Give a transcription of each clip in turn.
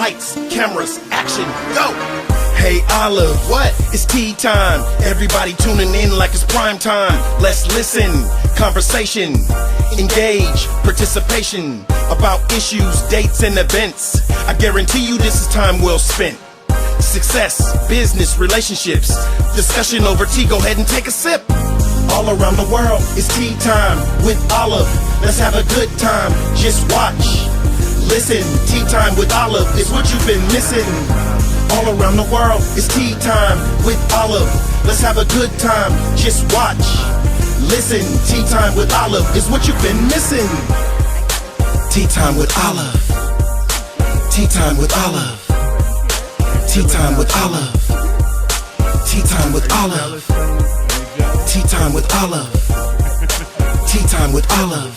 Lights, cameras, action, go! Hey Olive, what? It's tea time. Everybody tuning in like it's prime time. Let's listen, conversation, engage, participation about issues, dates, and events. I guarantee you this is time well spent. Success, business, relationships, discussion over tea. Go ahead and take a sip. All around the world, it's tea time with Olive. Let's have a good time. Just watch, listen. Tea time with Olive is what you've been missing. All around the world, it's tea time with Olive. Let's have a good time. Just watch, listen. Tea time with Olive is what you've been missing. Tea time with Olive. Tea time with Olive. Tea time with Olive. Tea time with Olive. Tea time with Olive. Tea time with Olive.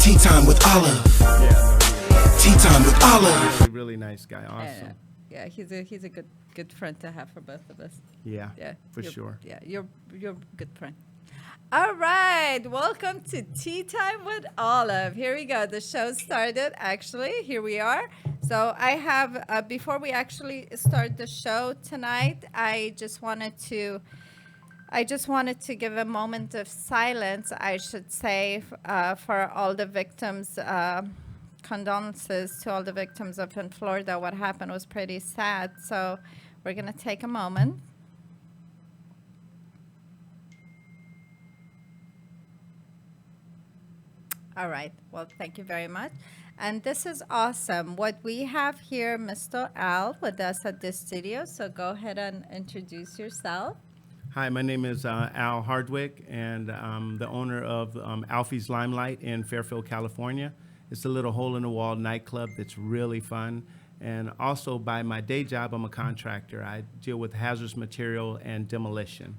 Tea time with Olive. Tea time with Olive. Really nice guy. Awesome. Yeah, he's a good friend to have for both of us. Yeah, for sure. Yeah, you're a good friend. All right, welcome to Tea Time with Olive. Here we go. The show started, actually. Here we are. So I have, before we actually start the show tonight, I just wanted to give a moment of silence, I should say, for all the victims, condolences to all the victims of in Florida. What happened was pretty sad. So we're going to take a moment. All right. Well, thank you very much. And this is awesome. What we have here, Mr. Al, with us at the studio. So go ahead and introduce yourself. Hi, my name is Al Hardwick, and I'm the owner of Alfie's Limelight in Fairfield, California. It's a little hole-in-the-wall nightclub that's really fun. And also, by my day job, I'm a contractor. I deal with hazardous material and demolition,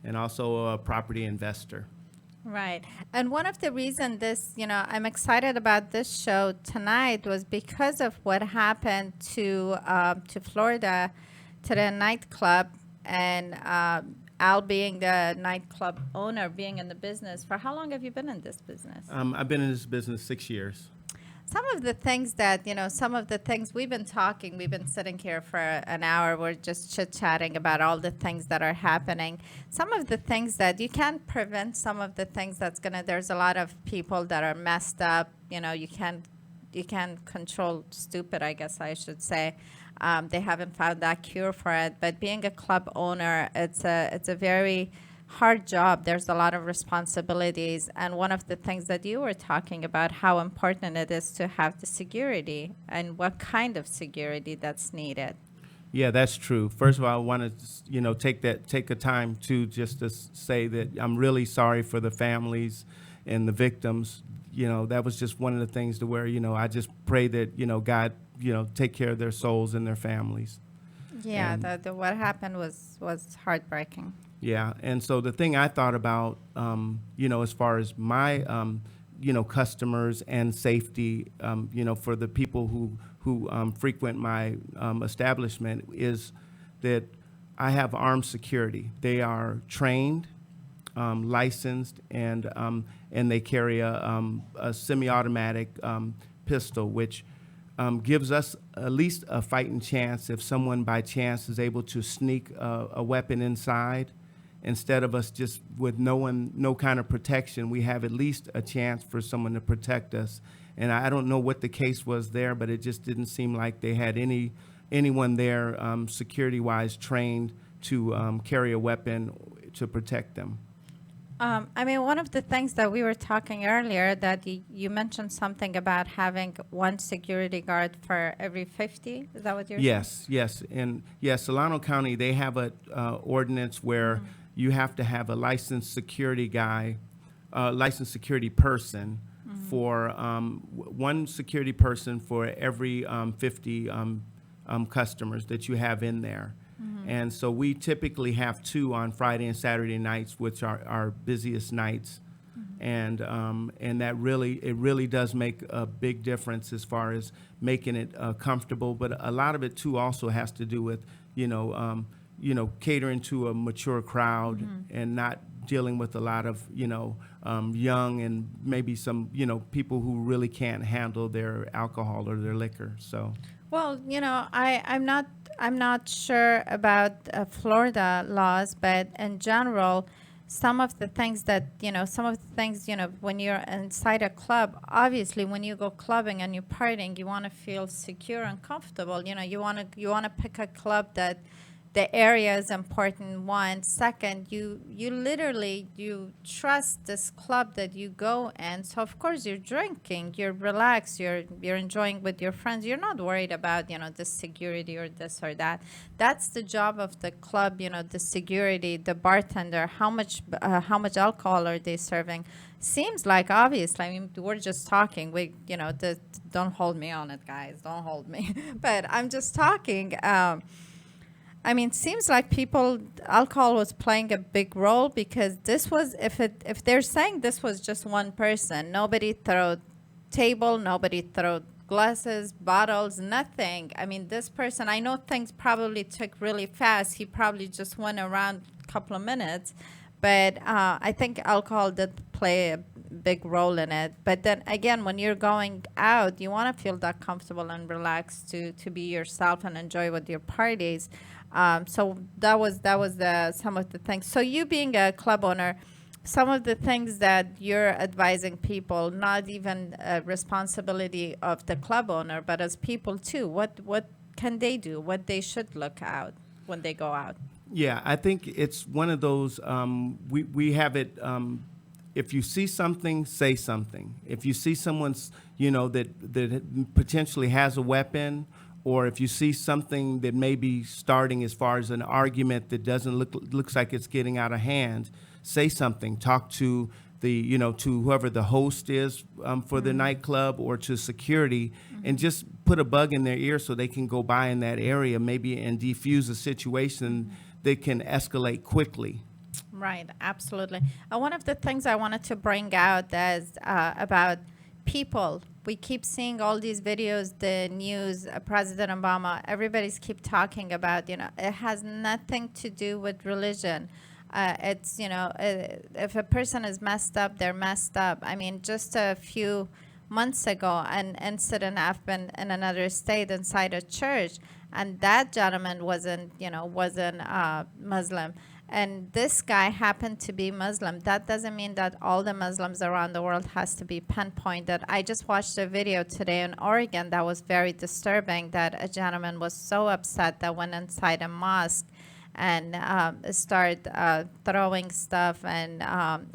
and also a property investor. Right. And one of the reasons this, I'm excited about this show tonight was because of what happened to Florida, to the nightclub, and Al being the nightclub owner, being in the business. For how long have you been in this business? I've been in this business 6 years. Some of the things that, some of the things we've been sitting here for an hour, we're just chit-chatting about all the things that are happening. Some of the things that you can't prevent, some of the things there's a lot of people that are messed up, you can't control stupid, I guess I should say. They haven't found that cure for it, but being a club owner, it's a very hard job. There's a lot of responsibilities, and one of the things that you were talking about, how important it is to have the security and what kind of security that's needed. Yeah, that's true. First of all, I want to, take a time to just to say that I'm really sorry for the families and the victims. That was just one of the things to where, I just pray that, God, take care of their souls and their families. Yeah, what happened was heartbreaking. Yeah, and so the thing I thought about, as far as my, customers and safety, for the people who frequent my establishment, is that I have armed security. They are trained, licensed, and they carry a semi-automatic pistol, which gives us at least a fighting chance if someone by chance is able to sneak a weapon inside. Instead of us just with no kind of protection, we have at least a chance for someone to protect us. And I don't know what the case was there, but it just didn't seem like they had anyone there security-wise trained to carry a weapon to protect them. One of the things that we were talking earlier, that you mentioned something about having one security guard for every 50. Is that what you're saying? Yes. And yes, Solano County, they have a ordinance where you have to have a licensed security guy, licensed security person for one security person for every 50 customers that you have in there. And so we typically have 2 on Friday and Saturday nights, which are our busiest nights. And that really does make a big difference as far as making it comfortable. But a lot of it too also has to do with catering to a mature crowd and not dealing with a lot of young and maybe some people who really can't handle their alcohol or their liquor. So. Well, I'm not sure about Florida laws, but in general, some of the things, when you're inside a club, obviously when you go clubbing and you're partying, you want to feel secure and comfortable. You want to pick a club that the area is important. One, second, you literally you trust this club that you go in. So of course you're drinking, you're relaxed, you're enjoying with your friends. You're not worried about the security or this or that. That's the job of the club. The security, the bartender. How much alcohol are they serving? Seems like obviously. I mean, we're just talking. Don't hold me on it, guys. Don't hold me. But I'm just talking. I mean, seems like alcohol was playing a big role, because this was, if they're saying this was just one person, nobody threw table, nobody threw glasses, bottles, nothing. I mean, this person, I know things probably took really fast. He probably just went around a couple of minutes, but I think alcohol did play a big role in it. But then again, when you're going out, you want to feel that comfortable and relaxed to be yourself and enjoy with your parties. So that was some of the things. So you being a club owner, some of the things that you're advising people, not even a responsibility of the club owner, but as people too, what can they do? What they should look out when they go out? Yeah, I think it's one of those, we have it, if you see something, say something. If you see someone's, that potentially has a weapon, or if you see something that may be starting as far as an argument that looks like it's getting out of hand, say something. Talk to to whoever the host is for the nightclub, or to security, and just put a bug in their ear so they can go by in that area maybe and defuse a situation that can escalate quickly. Right, absolutely. One of the things I wanted to bring out is about people. We keep seeing all these videos, the news, President Obama, everybody's keep talking about, it has nothing to do with religion. It's, if a person is messed up, they're messed up. I mean, just a few months ago, an incident happened in another state inside a church, and that gentleman wasn't Muslim. And this guy happened to be Muslim. That doesn't mean that all the Muslims around the world has to be pinpointed. I just watched a video today in Oregon that was very disturbing, that a gentleman was so upset that went inside a mosque and started throwing stuff and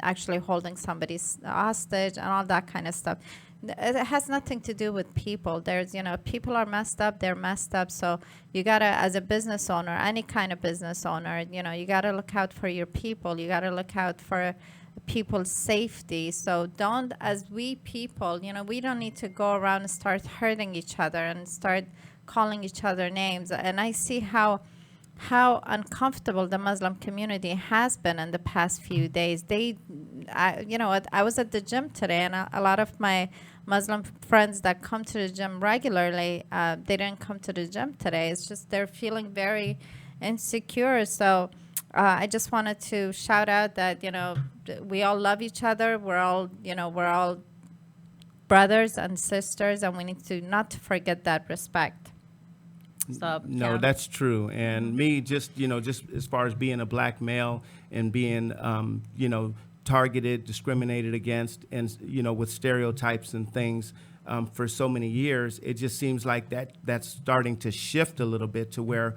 actually holding somebody hostage and all that kind of stuff. It has nothing to do with people. There's, people are messed up, they're messed up. So you gotta, as a business owner, any kind of business owner, you gotta look out for your people. You gotta look out for people's safety. So as we people, we don't need to go around and start hurting each other and start calling each other names. And I see how uncomfortable the Muslim community has been in the past few days. I was at the gym today, and a lot of my Muslim friends that come to the gym regularly, they didn't come to the gym today. It's just they're feeling very insecure. So I just wanted to shout out that, we all love each other. We're all brothers and sisters, and we need to not to forget that respect. So, No, yeah. that's true. And me, just as far as being a black male and being, targeted, discriminated against, and with stereotypes and things for so many years, it just seems like that's starting to shift a little bit to where,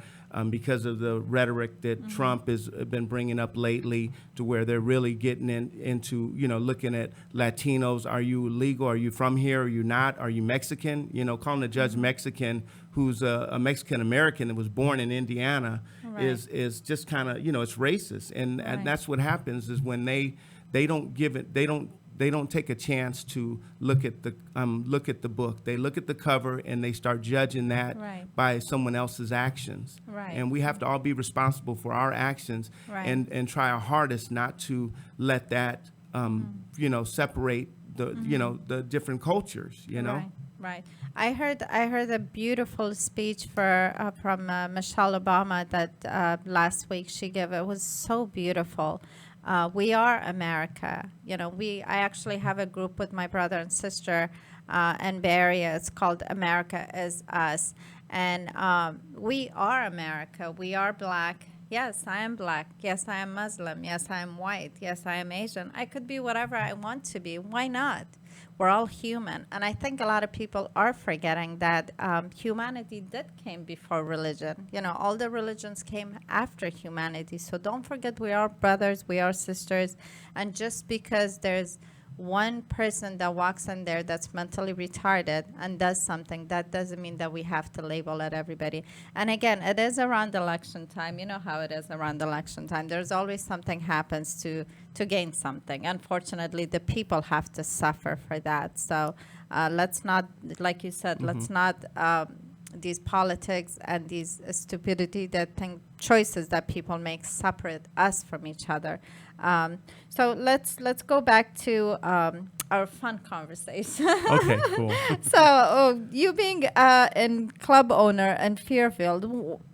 because of the rhetoric that Trump has been bringing up lately, to where they're really getting into looking at Latinos. Are you illegal? Are you from here? Are you not? Are you Mexican? Calling the judge Mexican, who's a Mexican American that was born in Indiana, Right. is just kind of it's racist, and Right. that's what happens is when they don't give it, they don't take a chance to look at the book. They look at the cover and they start judging that Right. by someone else's actions. Right. And we have to all be responsible for our actions, Right. and try our hardest not to let that separate the different cultures. Right, right. I heard a beautiful speech from Michelle Obama that last week she gave. It was so beautiful. We are America. I actually have a group with my brother and sister in Bay Area. It's called America Is Us. And we are America. We are black. Yes, I am black. Yes, I am Muslim. Yes, I am white. Yes, I am Asian. I could be whatever I want to be. Why not? We're all human. And I think a lot of people are forgetting that humanity did came before religion. You know, all the religions came after humanity. So don't forget we are brothers, we are sisters. And just because there's one person that walks in there that's mentally retarded and does something, that doesn't mean that we have to label it everybody. And again, it is around election time. You know how it is around election time. There's always something happens to gain something. Unfortunately, the people have to suffer for that. So let's not, like you said, let's not these politics and these stupidity that think choices that people make separate us from each other. So let's go back to our fun conversation. Okay, cool. So you being in club owner in Fairfield,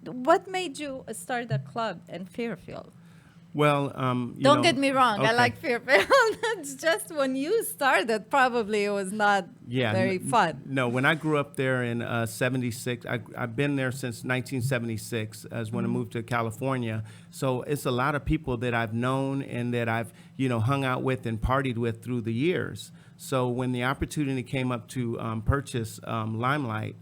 what made you start a club in Fairfield? Well, Don't get me wrong, I okay. like Fairfield. It's just when you started, probably it was not very fun. No, when I grew up there in 76, I've been there since 1976 as when I moved to California. So it's a lot of people that I've known and that I've, hung out with and partied with through the years. So when the opportunity came up to purchase Limelight,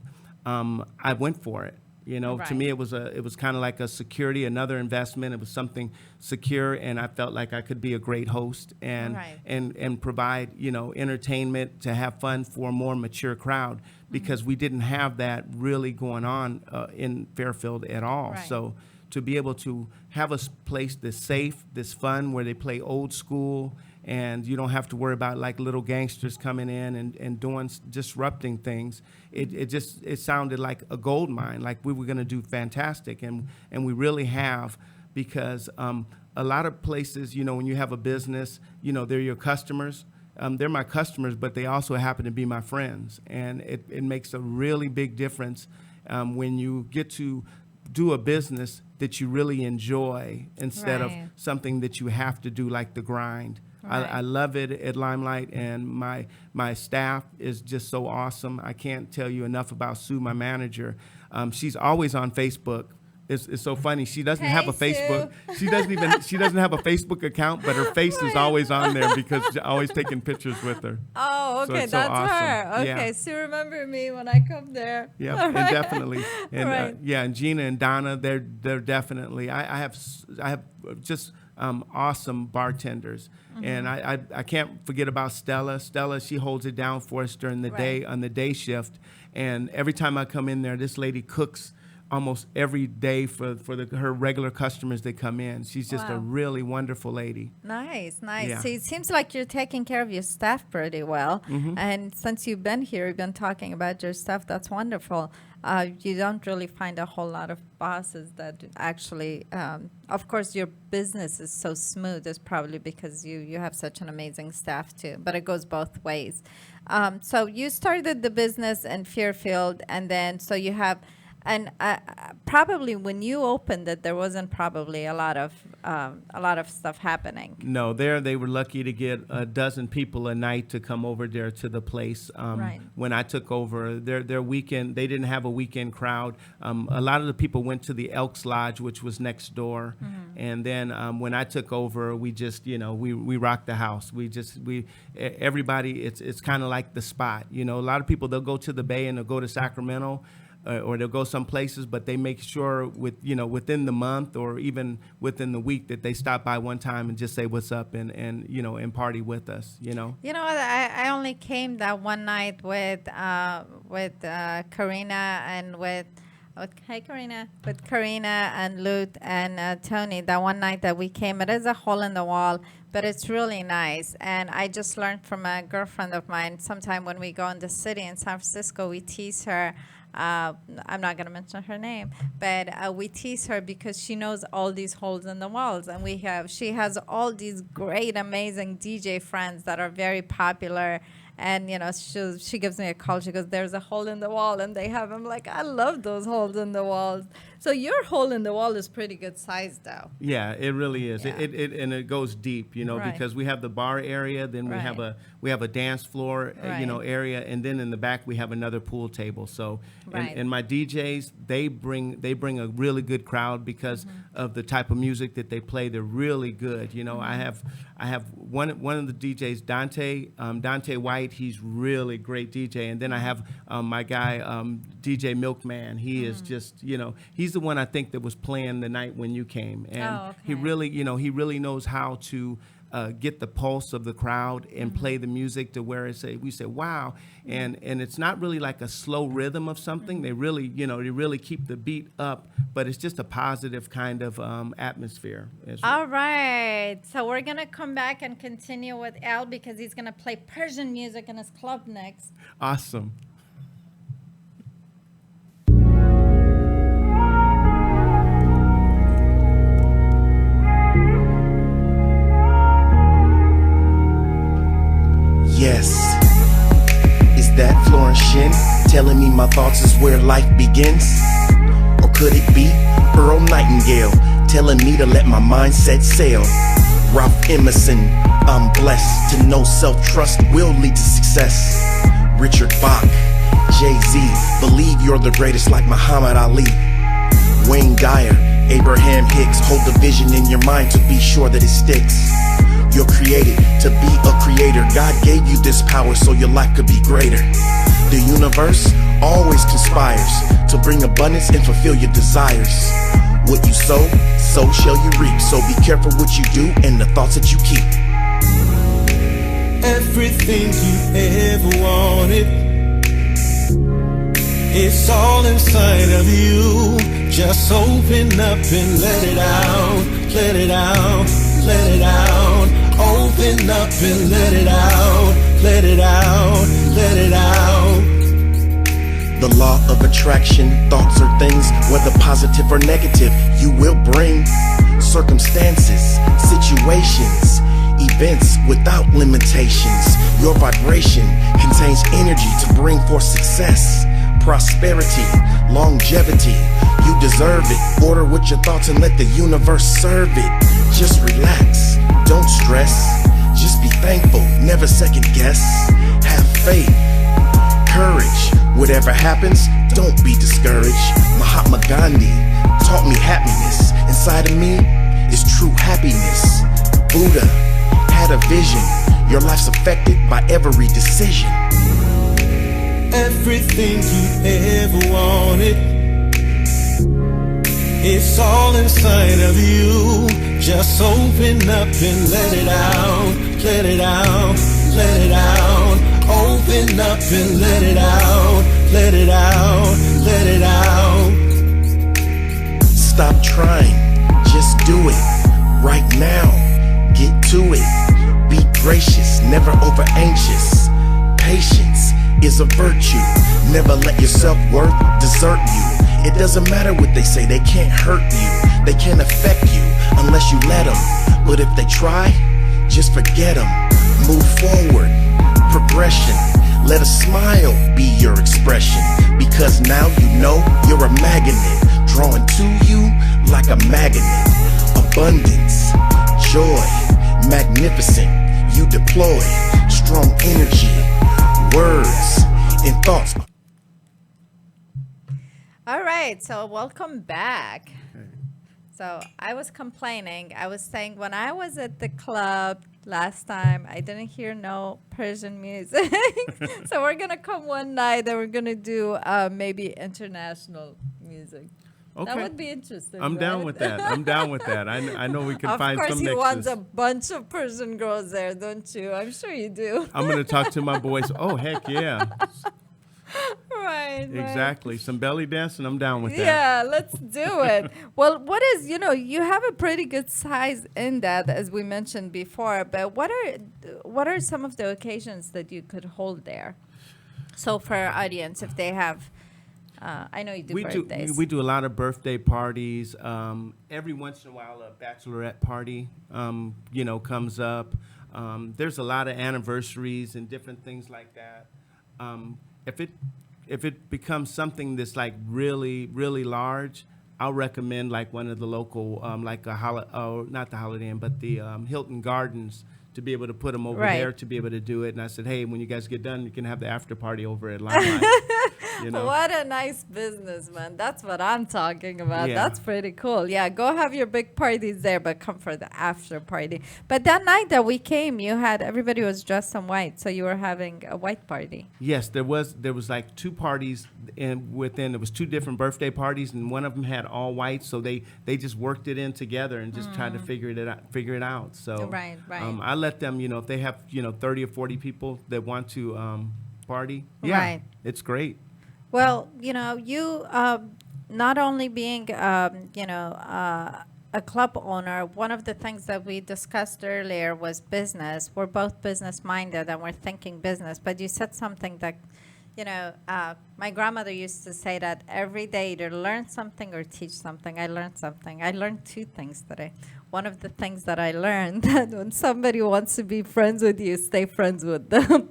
I went for it. Right. To me, it was kind of like a security, another investment. It was something secure, and I felt like I could be a great host and Right. and provide entertainment to have fun for a more mature crowd because we didn't have that really going on in Fairfield at all. Right. So to be able to have a place that's safe, that's fun, where they play old school. And you don't have to worry about like little gangsters coming in and doing disrupting things. It sounded like a gold mine, like we were going to do fantastic, and we really have, because a lot of places, when you have a business, they're your customers. They're my customers, but they also happen to be my friends, and it makes a really big difference when you get to do a business that you really enjoy instead of Right. something that you have to do, like the grind. Right. I love it at Limelight, and my staff is just so awesome. I can't tell you enough about Sue, my manager. She's always on Facebook. It's so funny. She doesn't have a Hey, Facebook. She doesn't have a Facebook account, but her face is always on there because she's always taking pictures with her. Oh, So okay, it's so that's awesome. her. Okay, Yeah. so remember me when I come there. Yeah, All and right. definitely, and Right. and Gina and Donna, they're definitely. I have just awesome bartenders, and I can't forget about Stella. Stella, she holds it down for us during the day Right. on the day shift, and every time I come in there, this lady cooks almost every day for her regular customers that come in. She's just a Wow. really wonderful lady. Nice, nice. Yeah. So it seems like you're taking care of your staff pretty well. Mm-hmm. And since you've been here, you've been talking about your staff. That's wonderful. You don't really find a whole lot of bosses that actually, of course, your business is so smooth. It's probably because you have such an amazing staff too. But it goes both ways. So you started the business in Fairfield, and then so you have. And probably when you opened it, there wasn't probably a lot of stuff happening. No, they were lucky to get a dozen people a night to come over there to the place. Right. When I took over, their weekend, they didn't have a weekend crowd. A lot of the people went to the Elks Lodge, which was next door. And then when I took over, we just, we rocked the house. Everybody, it's kind of like the spot. A lot of people, they'll go to the Bay and they'll go to Sacramento. Or they'll go some places, but they make sure within the month or even within the week that they stop by one time and just say what's up and party with us. You know what? I only came that one night with Karina and with Karina and Lut and Tony. That one night that we came, it is a hole in the wall, but it's really nice. And I just learned from a girlfriend of mine. Sometime when we go in the city in San Francisco, we tease her. I'm not going to mention her name, but we tease her because she knows all these holes in the walls, and she has all these great, amazing DJ friends that are very popular. And she gives me a call. She goes, "There's a hole in the wall," and they have. I'm like, I love those holes in the walls. So your hole in the wall is pretty good size, though. Yeah, it really is. Yeah. It goes deep, Right. because we have the bar area, then Right. we have a dance floor, Right. area, and then in the back we have another pool table. So, Right. and my DJs, they bring a really good crowd because of the type of music that they play. They're really good. I have one of the DJs, Dante White. He's really great DJ, and then I have my guy DJ Milkman. He is just he's the one I think that was playing the night when you came, and he really knows how to get the pulse of the crowd and play the music to where we say wow, and it's not really like a slow rhythm of something. They really keep the beat up, but it's just a positive kind of atmosphere. All right. So we're going to come back and continue with Al because he's going to play Persian music in his club next. Awesome. Yes. Is that Florence Shin telling me my thoughts is where life begins? Or could it be Earl Nightingale telling me to let my mind set sail? Ralph Emerson, I'm blessed to know self-trust will lead to success. Richard Bach, Jay-Z, believe you're the greatest like Muhammad Ali. Wayne Dyer, Abraham Hicks, hold the vision in your mind to be sure that it sticks. You're created to be a creator. God gave you this power so your life could be greater. The universe always conspires to bring abundance and fulfill your desires. What you sow, so shall you reap. So be careful what you do and the thoughts that you keep. Everything you ever wanted, it's all inside of you. Just open up and let it out, let it out, let it out. Open up and let it out, let it out, let it out. The law of attraction, thoughts are things, whether positive or negative, you will bring circumstances, situations, events without limitations. Your vibration contains energy to bring forth success, prosperity, longevity. You deserve it. Order with your thoughts and let the universe serve it. Just relax, don't stress. Just be thankful, never second guess. Have faith, courage. Whatever happens, don't be discouraged. Mahatma Gandhi taught me happiness. Inside of me is true happiness. Buddha had a vision. Your life's affected by every decision. Everything you ever wanted, it's all inside of you. Just open up and let it out, let it out, let it out. Open up and let it out, let it out, let it out. Stop trying, just do it. Right now, get to it. Be gracious, never over anxious. Patience is a virtue. Never let your self-worth desert you. It doesn't matter what they say, they can't hurt you. They can't affect you unless you let them. But if they try, just forget them. Move forward, progression. Let a smile be your expression. Because now you know you're a magnet, drawing to you like a magnet. Abundance, joy, magnificent. You deploy strong energy, words, and thoughts. All right, so welcome back. So I was complaining. I was saying when I was at the club last time, I didn't hear no Persian music. So we're going to come one night and we're going to do maybe international music. Okay. That would be interesting. I'm down right? with that. I'm down with that. I know we can find some Of course, mixes. he wants a bunch of Persian girls there, don't you? I'm sure you do. I'm going to talk to my boys. Oh, heck yeah. Right. Exactly. Some belly dancing, I'm down with that. Yeah, let's do it. Well, what is, you have a pretty good size in that, as we mentioned before, but what are some of the occasions that you could hold there? So for our audience, if they have, I know you do birthdays. We do a lot of birthday parties. Every once in a while, a bachelorette party, comes up. There's a lot of anniversaries and different things like that. If it becomes something that's like really, really large, I'll recommend like one of the local, like not the Holiday Inn, but the Hilton Gardens, to be able to put them over Right. there to be able to do it. And I said, hey, when you guys get done, you can have the after party over at Limelight. You know? What a nice business, man. That's what I'm talking about. Yeah. That's pretty cool. Yeah, go have your big parties there, but come for the after party. But that night that we came, everybody was dressed in white, so you were having a white party. Yes, there was like 2 parties, and there was 2 different birthday parties, and one of them had all white, so they just worked it in together and just tried to figure it out. So Right. I let them, if they have 30 or 40 people that want to party, Right. it's great. Well, you not only being, a club owner, one of the things that we discussed earlier was business. We're both business minded and we're thinking business. But you said something that, my grandmother used to say that every day either learn something or teach something. I learned something. I learned 2 things today. One of the things that I learned, that when somebody wants to be friends with you, stay friends with them.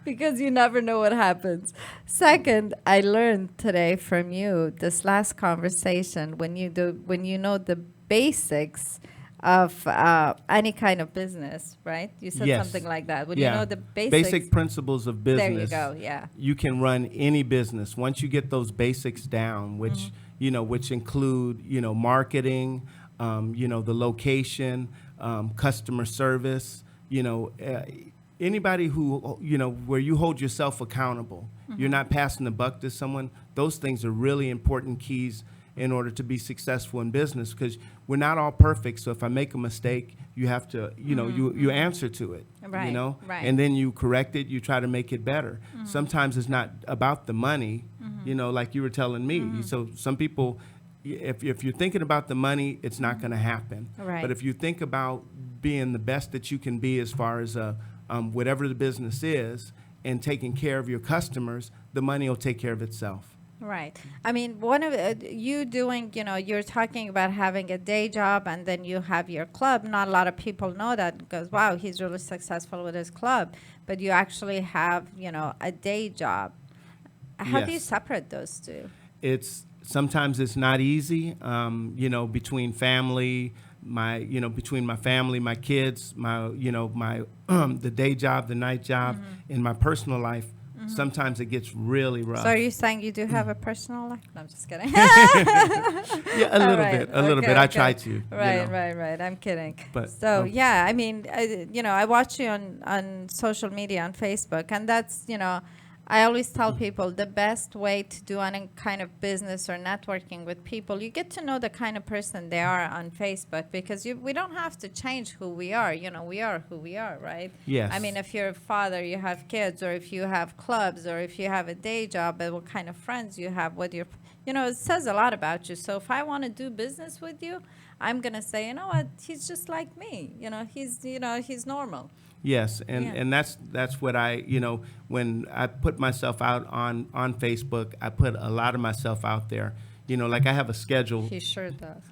Because you never know what happens. Second, I learned today from you, this last conversation, when you know the basics of any kind of business, right? You said Yes. something like that. When Yeah. you know the basics. Basic principles of business. There you go, yeah. You can run any business once you get those basics down, which which include marketing, the location, customer service, anybody who where you hold yourself accountable. You're not passing the buck to someone. Those things are really important keys in order to be successful in business, because we're not all perfect. So if I make a mistake, you have to, you answer to it, Right, right. and then you correct it. You try to make it better. Sometimes it's not about the money, like you were telling me. So some people, if you're thinking about the money, it's not going to happen. Right. But if you think about being the best that you can be as far as whatever the business is, and taking care of your customers, the money will take care of itself. Right. I mean, one of you doing, you're talking about having a day job and then you have your club. Not a lot of people know that, because, wow, he's really successful with his club. But you actually have, a day job. How do you Yes. separate those 2? Sometimes it's not easy, between family, between my family, my kids, my the day job, the night job, in my personal life. Sometimes it gets really rough. So are you saying you do have a personal life? No, I'm just kidding. Yeah, a little Right. bit, a little Okay, bit. I okay. try to. Right. I'm kidding. But, so yeah, I mean, I watch you on social media, on Facebook, and that's, I always tell people the best way to do any kind of business or networking with people, you get to know the kind of person they are on Facebook, because we don't have to change who we are. We are who we are, right? Yes. I mean, if you're a father, you have kids, or if you have clubs, or if you have a day job, and what kind of friends you have with your, it says a lot about you. So if I want to do business with you, I'm going to say, you know what, he's just like me. He's normal. Yes, and, Yeah. and that's what I, when I put myself out on Facebook, I put a lot of myself out there. Like I have a schedule. He sure does.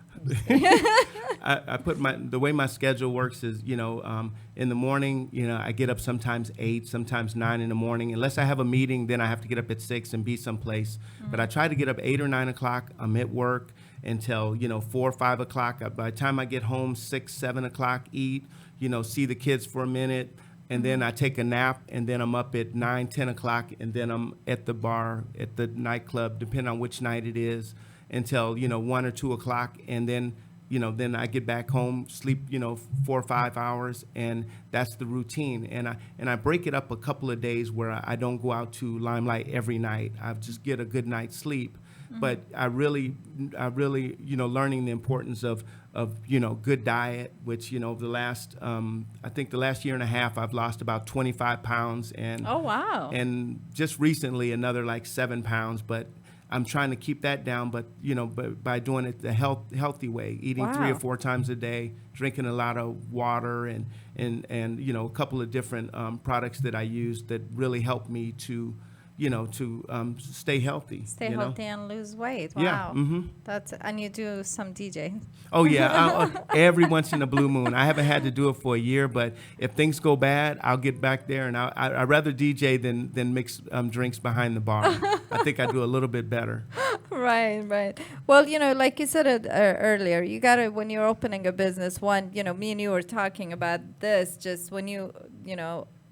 I put the way my schedule works is, in the morning, I get up sometimes 8, sometimes 9 in the morning. Unless I have a meeting, then I have to get up at 6 and be someplace. But I try to get up 8 or 9 o'clock. I'm at work until, 4 or 5 o'clock. By the time I get home, 6, 7 o'clock, eat, see the kids for a minute. And then I take a nap, and then I'm up at 9, 10 o'clock, and then I'm at the bar, at the nightclub, depending on which night it is, until, 1 or 2 o'clock. And then, then I get back home, sleep, 4 or 5 hours, and that's the routine. And I break it up a couple of days where I don't go out to Limelight every night. I just get a good night's sleep. But I really, learning the importance of good diet, which, the last, I think the last year and a half, I've lost about 25 pounds. And Oh, wow. And just recently, another like 7 pounds. But I'm trying to keep that down, but by doing it the healthy way, eating Wow. 3 or 4 times a day, drinking a lot of water, and a couple of different products that I use that really help me to to stay healthy. Stay you know? healthy and lose weight. Wow. Yeah. Mm-hmm. And you do some DJ. Oh yeah, every once in a blue moon. I haven't had to do it for a year, but if things go bad, I'll get back there, and I'd rather DJ than mix drinks behind the bar. I think I do a little bit better. Right. Well, like you said it earlier, you gotta, when you're opening a business, me and you were talking about this, just when you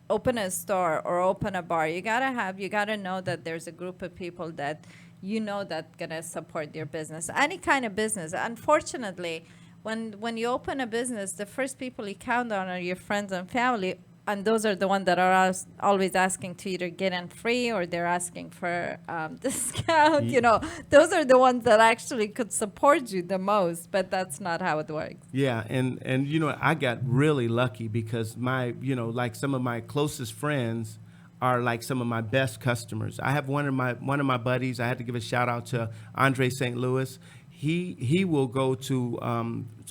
open a store or open a bar, you gotta know that there's a group of people that that's gonna support your business, any kind of business. Unfortunately, when you open a business, the first people you count on are your friends and family, and those are the ones that are always asking to either get in free or they're asking for discount. Those are the ones that actually could support you the most, but that's not how it works. Yeah, and I got really lucky because my like some of my closest friends are like some of my best customers. I have one of my buddies. I had to give a shout out to Andre St. Louis. He will go to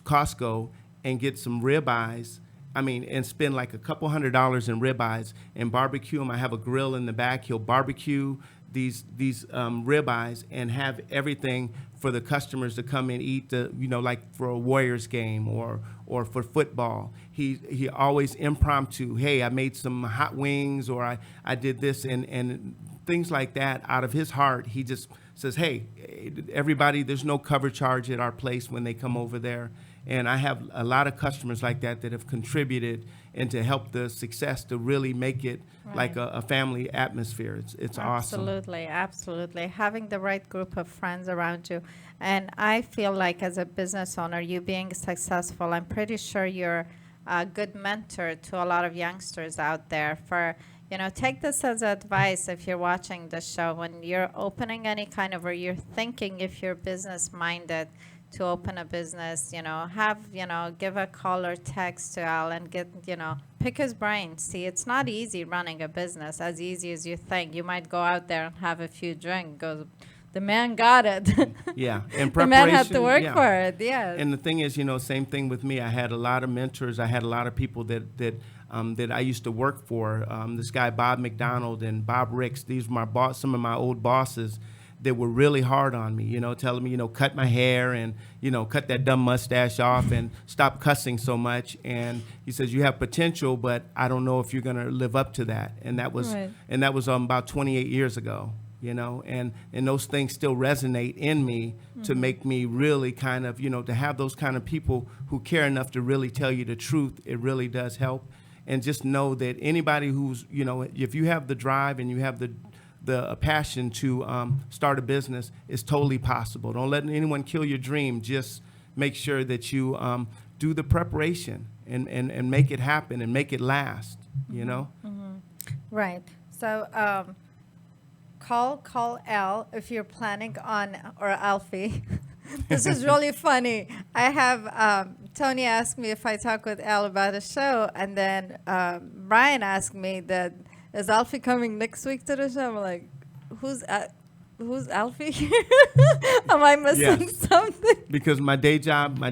Costco and get some ribeyes. And spend like a couple $100s in ribeyes and barbecue them. I have a grill in the back. He'll barbecue these ribeyes and have everything for the customers to come and eat. Like for a Warriors game or for football. He always impromptu. Hey, I made some hot wings, or I did this, and things like that out of his heart. He just says, hey, everybody, there's no cover charge at our place when they come over there. And I have a lot of customers like that have contributed and to help the success to really make it like a family atmosphere. It's awesome. Absolutely. Having the right group of friends around you. And I feel like as a business owner, you being successful, I'm pretty sure you're a good mentor to a lot of youngsters out there. Take this as advice if you're watching the show. When you're opening any kind of, or you're thinking if you're business minded, to open a business, give a call or text to Al and pick his brain. See, it's not easy running a business as easy as you think. You might go out there and have a few drinks. The man got it. Yeah, and the man had to work for it. Yeah. And the thing is, same thing with me. I had a lot of mentors. I had a lot of people that I used to work for. This guy Bob McDonald and Bob Ricks. These were some of my old bosses. That were really hard on me, telling me, cut my hair and, cut that dumb mustache off and stop cussing so much. And he says, you have potential, but I don't know if you're going to live up to that. And that was about 28 years ago, and those things still resonate in me to make me really kind of, to have those kind of people who care enough to really tell you the truth. It really does help. And just know that anybody who's, if you have the drive and you have the passion to start a business, is totally possible. Don't let anyone kill your dream. Just make sure that you do the preparation and make it happen and make it last, Right. So call Al if you're planning on, or Alfie. This is really funny. I have Tony asked me if I talk with Al about a show, and then Brian asked me that, is Alfie coming next week to the show? I'm like, who's Alfie? Am I missing something? Because my day job, my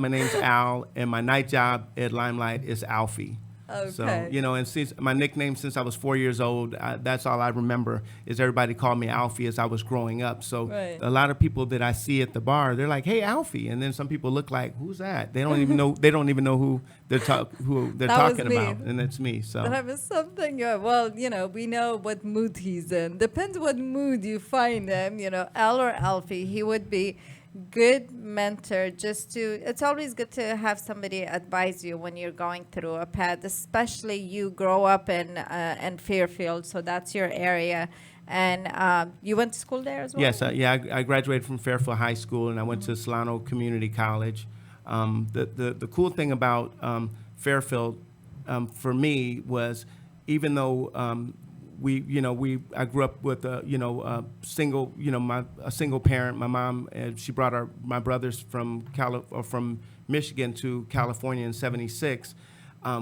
name's Al, and my night job at Limelight is Alfie. Okay. So, and since my nickname since I was 4 years old, that's all I remember is everybody called me Alfie as I was growing up. So a lot of people that I see at the bar, they're like, "Hey, Alfie," and then some people look like, "Who's that?" They don't even know. They don't even know who they're talking about, and it's me. So that was something. Well, we know what mood he's in. Depends what mood you find him. Al or Alfie, he would be good mentor. It's always good to have somebody advise you when you're going through a path, especially you grow up in Fairfield, so that's your area. And you went to school there as well? Yes, I graduated from Fairfield High School, and I went to Solano Community College. The cool thing about Fairfield for me was, even though I grew up with a single parent. My mom, she brought my brothers from Michigan to California in '76.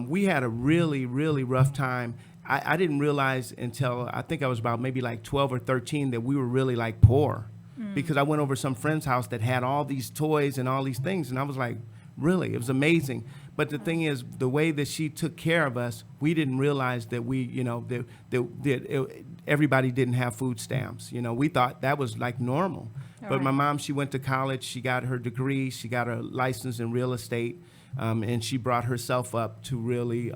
We had a really, really rough time. I didn't realize until I think I was about maybe like 12 or 13 that we were really like poor, because I went over some friend's house that had all these toys and all these things, and I was like, really, it was amazing. But the thing is, the way that she took care of us, we didn't realize that everybody didn't have food stamps. We thought that was like normal. But my mom, she went to college, she got her degree, she got a license in real estate, and she brought herself up to really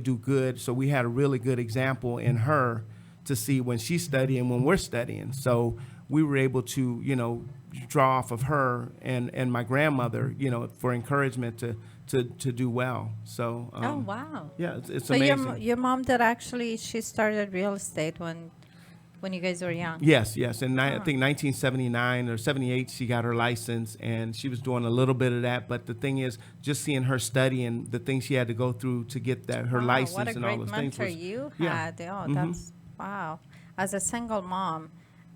do good. So we had a really good example in her to see when she's studying, when we're studying. So we were able to, draw off of her and my grandmother, for encouragement to do well. So Oh, wow. yeah, it's So amazing. your mom did actually, she started real estate when you guys were young. Yes. And I think 1979 or 78, she got her license, and she was doing a little bit of that. But the thing is, just seeing her studying the things she had to go through to get her Wow, license what a and all great those things. mentor you had. Oh, Mm-hmm. that's wow. As a single mom,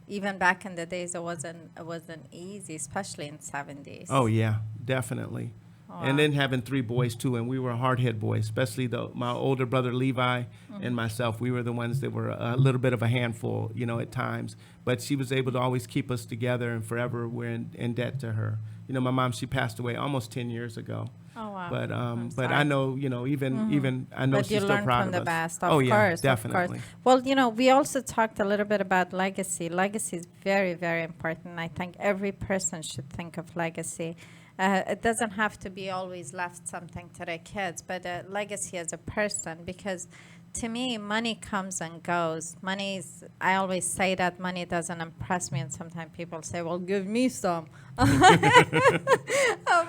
even back in the days, it wasn't easy, especially in 70s. Oh yeah, definitely. And then having 3 boys too, and we were hard-head boys, especially my older brother Levi and myself. We were the ones that were a little bit of a handful, at times. But she was able to always keep us together, and forever we're in debt to her. My mom, she passed away almost 10 years ago. Oh, wow. But I'm but sorry. I know, even I know But she's you still learn proud from of the us. best, Oh of yeah, course, definitely. of course. Well, we also talked a little bit about legacy. Legacy is very, very important. I think every person should think of legacy. It doesn't have to be always left something to their kids, but a legacy as a person, because to me, money comes and goes. I always say that money doesn't impress me, and sometimes people say, well, give me some. I'm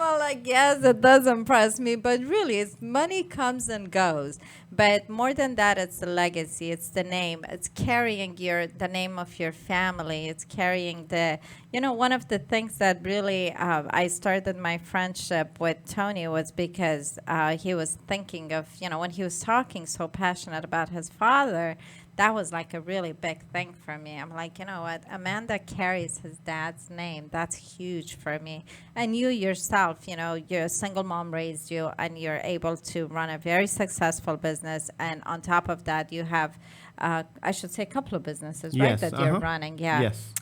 all like, yes, it does impress me, but really, money comes and goes. But more than that, it's the legacy. It's the name. It's carrying the name of your family. It's carrying one of the things that really I started my friendship with Tony was because he was thinking of, when he was talking so passionate about his father, that was like a really big thing for me. I'm like, you know what? A man that carries his dad's name, that's huge for me. And you yourself, you're a single mom, raised you, and you're able to run a very successful business. And on top of that, you have, I should say, a couple of businesses, right, Yes, that you're running. Yeah. Yes.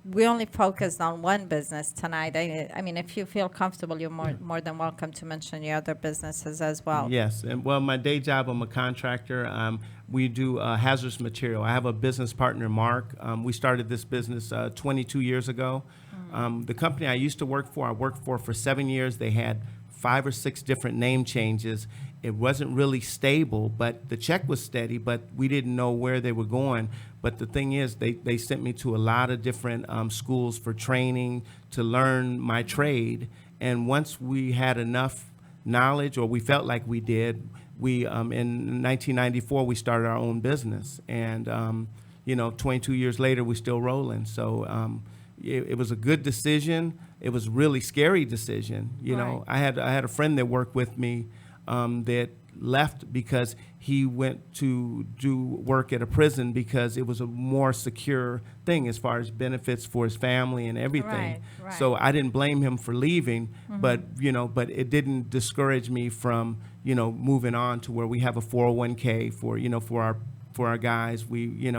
We only focused on one business tonight. I mean, if you feel comfortable, you're more than welcome to mention your other businesses as well. Yes, and well, my day job, I'm a contractor. We do hazardous material. I have a business partner, Mark. We started this business 22 years ago. The company I used to work for, I worked for 7 years. They had 5 or 6 different name changes. It wasn't really stable, but the check was steady, but we didn't know where they were going. But the thing is, they sent me to a lot of different schools for training to learn my trade. And once we had enough knowledge, or we felt like we did, we in 1994 we started our own business, and 22 years later we're still rolling. So it was a good decision. It was a really scary decision. Right. I had a friend that worked with me that left because he went to do work at a prison because it was a more secure thing as far as benefits for his family and everything. Right. So I didn't blame him for leaving, but it didn't discourage me from moving on to where we have a 401k for our guys. We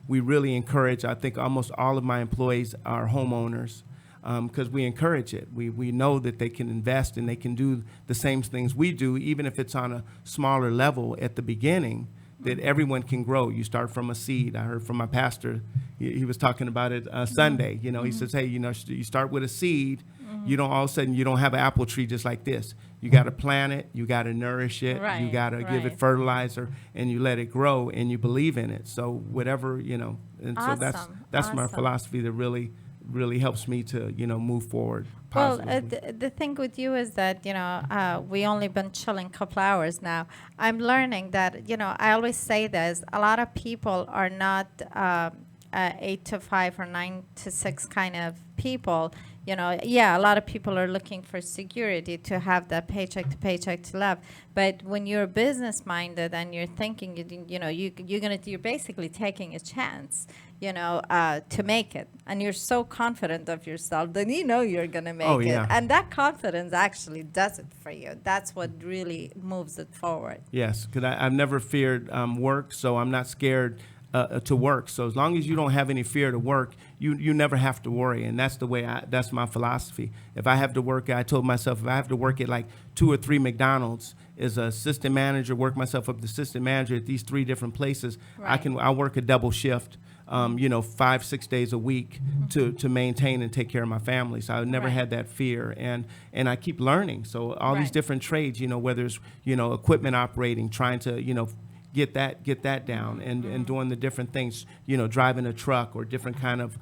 really encourage. I think almost all of my employees are homeowners. Because we encourage it. We know that they can invest and they can do the same things we do, even if it's on a smaller level at the beginning, that everyone can grow. You start from a seed. I heard from my pastor, he was talking about it Sunday. He says, hey, you start with a seed. You don't all of a sudden, you don't have an apple tree just like this. You got to plant it. You got to nourish it. You got to give it fertilizer, and you let it grow, and you believe in it. So whatever, and so that's my philosophy that really helps me to move forward positively. Well, the thing with you is that we only been chilling a couple hours now. I'm learning that I always say this, a lot of people are not 8 to 5 or 9 to 6 kind of people. A lot of people are looking for security to have that paycheck to live. But when you're business minded and you're thinking, you're basically taking a chance, to make it. And you're so confident of yourself that you're going to make it. And that confidence actually does it for you. That's what really moves it forward. Yes, because I've never feared work, so I'm not scared. to work. So as long as you don't have any fear to work, you never have to worry. And that's the way that's my philosophy. If I have to work, I told myself if I have to work at like 2 or 3 McDonald's as an assistant manager, work myself up to assistant manager at these 3 different places, Right. I'll work a double shift. 5-6 days a week to maintain and take care of my family. So I never Right. had that fear, and I keep learning. So all these Right. different trades, whether it's equipment operating, trying to get that down, and doing the different things, driving a truck or different kind of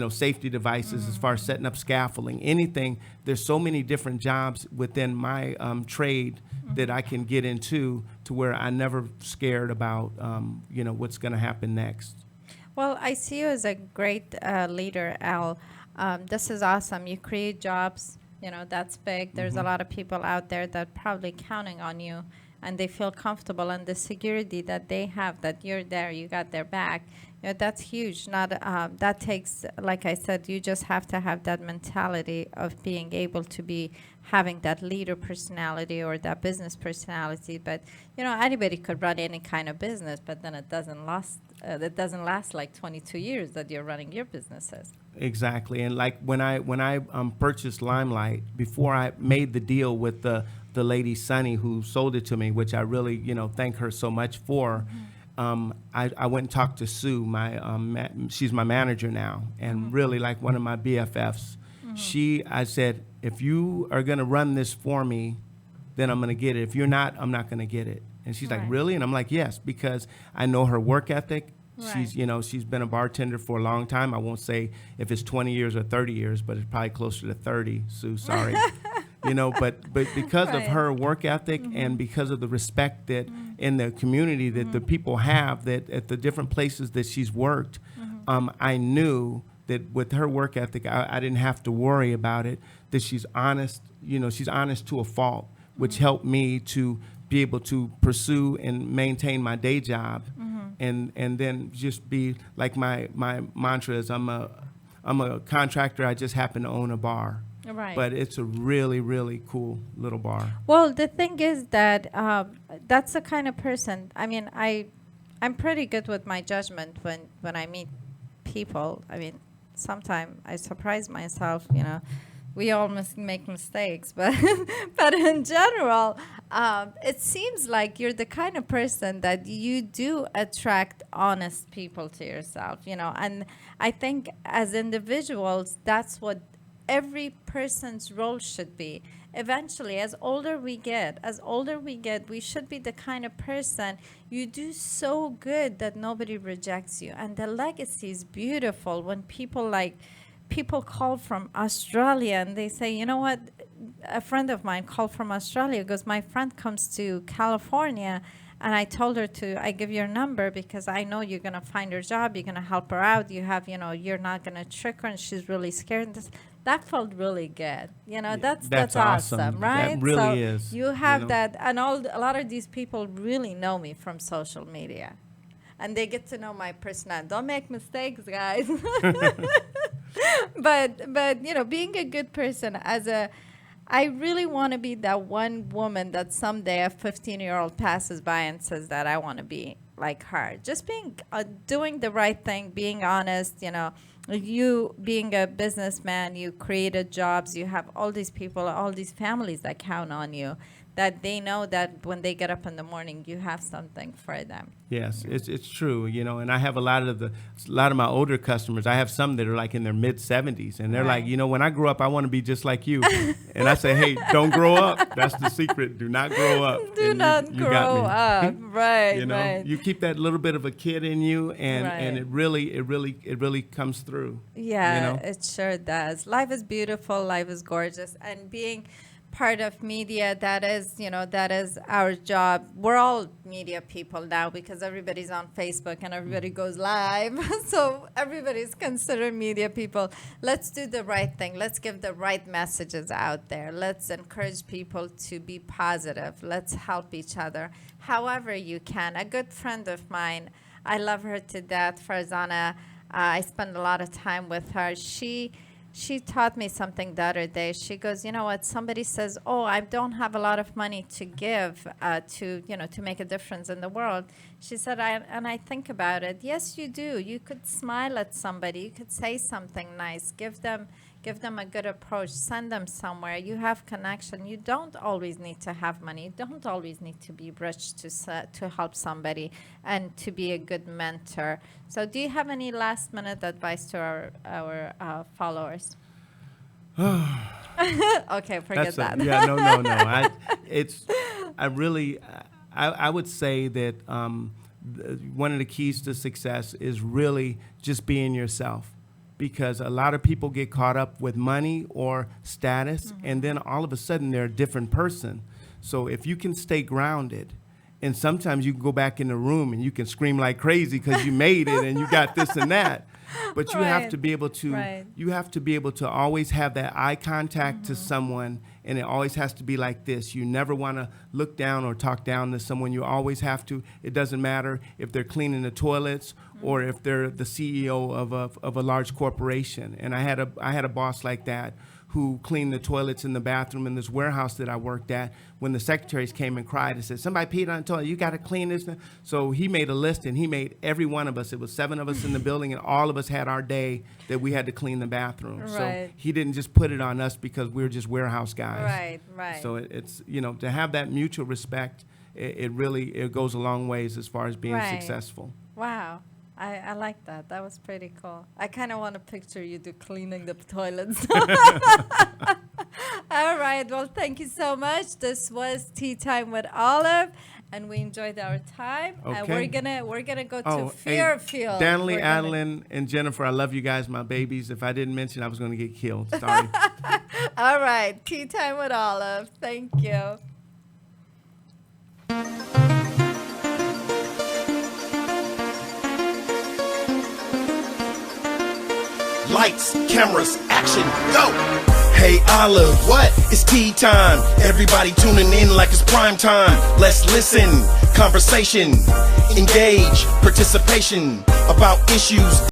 safety devices as far as setting up scaffolding, anything. There's so many different jobs within my trade that I can get into to where I'm never scared about, what's going to happen next. Well, I see you as a great leader, Al. This is awesome. You create jobs, that's big. There's a lot of people out there that probably counting on you, and they feel comfortable, and the security that they have, that you're there, you got their back. That's huge. Not that takes, like I said, you just have to have that mentality of being able to be having that leader personality or that business personality. But anybody could run any kind of business, but then it doesn't last. It doesn't last like 22 years that you're running your businesses. Exactly. And like when I purchased Limelight, before I made the deal with the lady Sunny who sold it to me, which I really thank her so much for. I went and talked to Sue, she's my manager now, and really like one of my BFFs. I said, if you are going to run this for me, then I'm going to get it. If you're not, I'm not going to get it. And she's like, Right. really? And I'm like, yes, because I know her work ethic. Right. She's been a bartender for a long time. I won't say if it's 20 years or 30 years, but it's probably closer to 30. Sue, sorry. But because of Right. her work ethic and because of the respect that in the community that the people have, that at the different places that she's worked, I knew that with her work ethic, I didn't have to worry about it, that she's honest, she's honest to a fault, which helped me to be able to pursue and maintain my day job, and then just be like my mantra is I'm a contractor, I just happen to own a bar. Right. But it's a really, really cool little bar. Well, the thing is that that's the kind of person. I mean, I'm pretty good with my judgment when I meet people. I mean, sometimes I surprise myself. We all make mistakes, but but in general, it seems like you're the kind of person that you do attract honest people to yourself. And I think as individuals, that's what every person's role should be. Eventually, as older we get, we should be the kind of person you do so good that nobody rejects you. And the legacy is beautiful when people call from Australia and they say, you know what, a friend of mine called from Australia, goes, my friend comes to California, and I told her I give your number because I know you're going to find her job, you're going to help her out, you're not going to trick her, and she's really scared. That felt really good. That's awesome, right? That really so is. You have that, and a lot of these people really know me from social media, and they get to know my personality. Don't make mistakes, guys. But being a good person I really want to be that one woman that someday a 15-year-old passes by and says that I want to be like her. Just doing the right thing, being honest, you being a businessman, you created jobs, you have all these people, all these families that count on you, that they know that when they get up in the morning, you have something for them. Yes, it's true, and I have a lot of my older customers. I have some that are like in their mid 70s, and they're Right. like, when I grow up, I want to be just like you. And I say, hey, don't grow up. That's the secret. Do not grow up. Do And not you got grow me. up. Right, right. You keep that little bit of a kid in you, and Right. it really comes through. Yeah, it sure does. Life is beautiful. Life is gorgeous. And being part of media, that is our job. We're all media people now because everybody's on Facebook and everybody goes live. So everybody's considered media people. Let's do the right thing. Let's give the right messages out there. Let's encourage people to be positive. Let's help each other however you can. A good friend of mine, I love her to death, Farzana. I spend a lot of time with her. She she taught me something the other day. She goes, you know what? Somebody says, "Oh, I don't have a lot of money to give to make a difference in the world." She said, I think about it. Yes, you do. You could smile at somebody. You could say something nice. Give them a good approach. Send them somewhere. You have connection. You don't always need to have money. You don't always need to be rich to help somebody and to be a good mentor. So do you have any last minute advice to our followers? Okay, forget that. No. I would say that one of the keys to success is really just being yourself. Because a lot of people get caught up with money or status, and then all of a sudden they're a different person. So if you can stay grounded, and sometimes you can go back in the room and you can scream like crazy because you made it and you got this and that. But you have to be able to always have that eye contact to someone, and it always has to be like this. You never want to look down or talk down to someone. You always have to. It doesn't matter if they're cleaning the toilets or if they're the CEO of a large corporation. And I had a boss like that who cleaned the toilets in the bathroom in this warehouse that I worked at. When the secretaries came and cried and said, "Somebody peed on the toilet, you got to clean this." So he made a list, and he made every one of us. It was 7 of us in the building, and all of us had our day that we had to clean the bathroom. Right. So he didn't just put it on us because we were just warehouse guys. Right. So it's to have that mutual respect, it really goes a long ways as far as being successful. Wow. I like that. That was pretty cool. I kind of want to picture you cleaning the toilets. All right. Well, thank you so much. This was Tea Time with Olive, and we enjoyed our time. Okay. We're gonna go to Fairfield. Hey, Danley, Adeline, and Jennifer, I love you guys, my babies. If I didn't mention, I was going to get killed. Sorry. All right. Tea Time with Olive. Thank you. Lights, cameras, action, go! Hey Olive, what? It's tea time. Everybody tuning in like it's prime time. Let's listen, conversation, engage, participation about issues